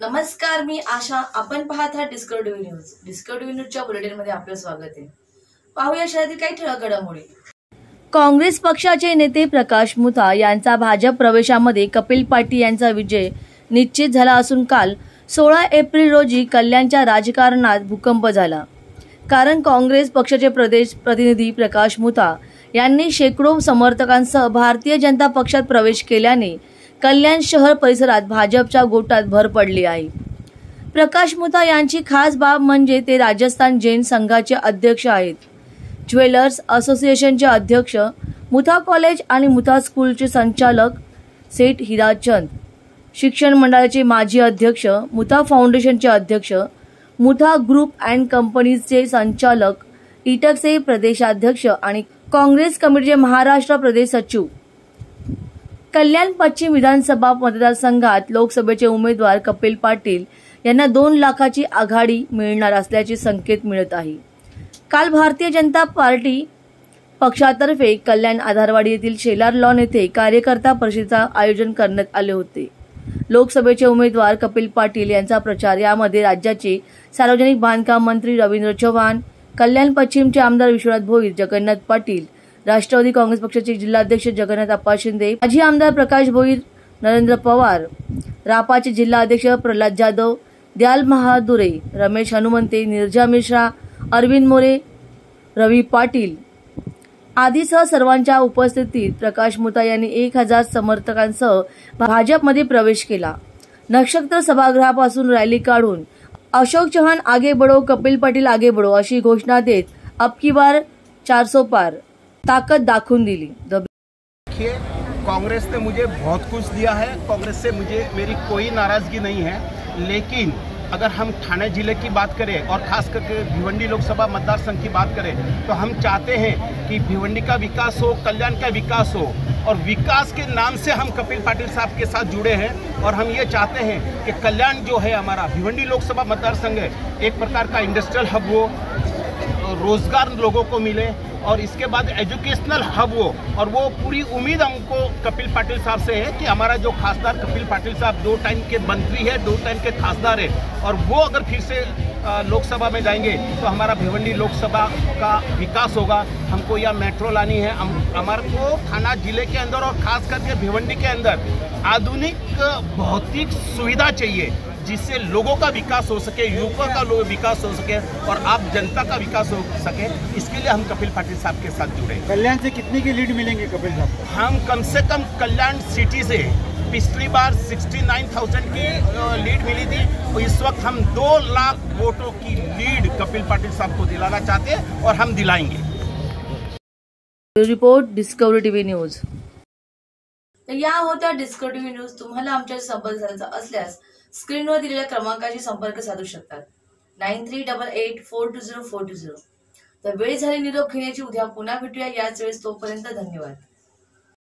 नमस्कार, मी आशा. आपण पाहत आहात डिस्कवर टीव्ही न्यूज. डिस्कवर टीव्ही न्यूजच्या बुलेटिनमध्ये आपलं स्वागत आहे. पाहूया शहरातील काही ठळक घडामोडी. काँग्रेस पक्षाचे नेते प्रकाश मुथा यांचा भाजप प्रवेशामध्ये कपिल पाटील यांचा विजय निश्चित झाला असून काल 16 एप्रिल रोजी कल्याणच्या राजकारणात भूकंप झाला. कारण काँग्रेस पक्षाचे प्रदेश प्रतिनिधी प्रकाश मुथा यांनी शेकडो समर्थकांसह भारतीय जनता पक्षात प्रवेश केल्याने कल्याण शहर परिसरात भाजपच्या गोटात भर पडली आहे. प्रकाश मुथा यांची खास बाब म्हणजे ते राजस्थान जैन संघाचे अध्यक्ष आहेत. ज्वेलर्स असोसिएशनचे अध्यक्ष, मुथा कॉलेज आणि मुथा स्कूलचे संचालक सेठ हिराचंद, शिक्षण मंडळाचे माजी अध्यक्ष, मुथा फाउंडेशनचे अध्यक्ष, मुथा ग्रुप अँड कंपनीजचे संचालक, इटकचे प्रदेशाध्यक्ष आणि काँग्रेस कमिटीचे महाराष्ट्र प्रदेश सचिव. कल्याण पश्चिम विधानसभा मतदारसंघात लोकसभेचे उमेदवार कपिल पाटील यांना 2 लाखाची आघाडी मिळणार असल्याचे संकेत मिळत आहे. काल भारतीय जनता पार्टी पक्षातर्फे कल्याण आधारवाडी येथील शेलार लॉन येथे कार्यकर्ता परिषदेचे आयोजन करण्यात आले होते. लोकसभेचे उमेदवार कपिल पाटील यांचा प्रचार, यामध्ये राज्याचे सार्वजनिक बांधकाम मंत्री रवींद्र चव्हाण, कल्याण पश्चिमचे आमदार विश्वनाथ भोईर, जगन्नाथ पाटील, राष्ट्रवादी काँग्रेस पक्षाचे जिल्हाध्यक्ष जगन्नाथ अप्पा शिंदे, माजी आमदार प्रकाश भोईर, नरेंद्र पवार, रापाचे जिल्हाध्यक्ष प्रल्हाद जाधव, दयाल महादुरे, रमेश हनुमंते, नीरजा मिश्रा, अरविंद मोरे, रवी पाटील आदीसह सर्वांच्या उपस्थितीत प्रकाश मुथा यांनी 1000 समर्थकांसह भाजपमध्ये प्रवेश केला. नक्षत्र सभागृहापासून रॅली काढून अशोक चव्हाण आगे बढ़ो, कपिल पाटील आगे बढ़ो अशी घोषणा देत अब की बार 400 पार ताकत दाखवून दिली. कांग्रेस ने मुझे बहुत कुछ दिया है. कांग्रेस से मेरी कोई नाराजगी नहीं है, लेकिन अगर हम ठाणे जिले की बात करें और खास करके भिवंडी लोकसभा मतदार संघ की बात करें तो हम चाहते हैं कि भिवंडी का विकास हो, कल्याण का विकास हो, और विकास के नाम से हम कपिल पाटिल साहब के साथ जुड़े हैं. और हम ये चाहते हैं कि कल्याण जो है हमारा भिवंडी लोकसभा मतदार संघ है, एक प्रकार का इंडस्ट्रियल हब हो, रोजगार लोगों को मिले और इसके बाद एजुकेशनल हब हो. और वो पूरी उम्मीद हमको कपिल पाटिल साहब से है कि हमारा जो खासदार कपिल पाटिल साहब 2 टाइम के मंत्री है, 2 टाइम के खासदार है, और वो अगर फिर से लोकसभा में जाएंगे तो हमारा भिवंडी लोकसभा का विकास होगा. हमको यहाँ मेट्रो लानी है. हमारे को थाना जिले के अंदर और खास करके भिवंडी के अंदर आधुनिक भौतिक सुविधा चाहिए जिससे लोगों का विकास हो सके, युवकों का विकास हो सके और आप जनता का विकास हो सके. इसके लिए हम कपिल पाटिल साहब के साथ जुड़े. कल्याण से कितने की लीड मिलेंगे कपिल साहब को? हम कम से कम कल्याण सिटी से पिछली बार 69,000 की लीड मिली थी और इस वक्त हम 2 लाख वोटों की लीड कपिल पाटिल साहब को दिलाना चाहते हैं और हम दिलाएंगे. Report discovery TV news. या होत्या डिस्कवरी टीव्ही न्यूज. तुम्हाला आमच्याशी संपर्क साधायचा असल्यास स्क्रीनवर दिलेल्या क्रमांकाशी संपर्क साधू शकतात. 9388420420. तर वेळ झाली निरोप घेण्याची. उद्या पुन्हा भेटूया याच वेळेस. तोपर्यंत धन्यवाद.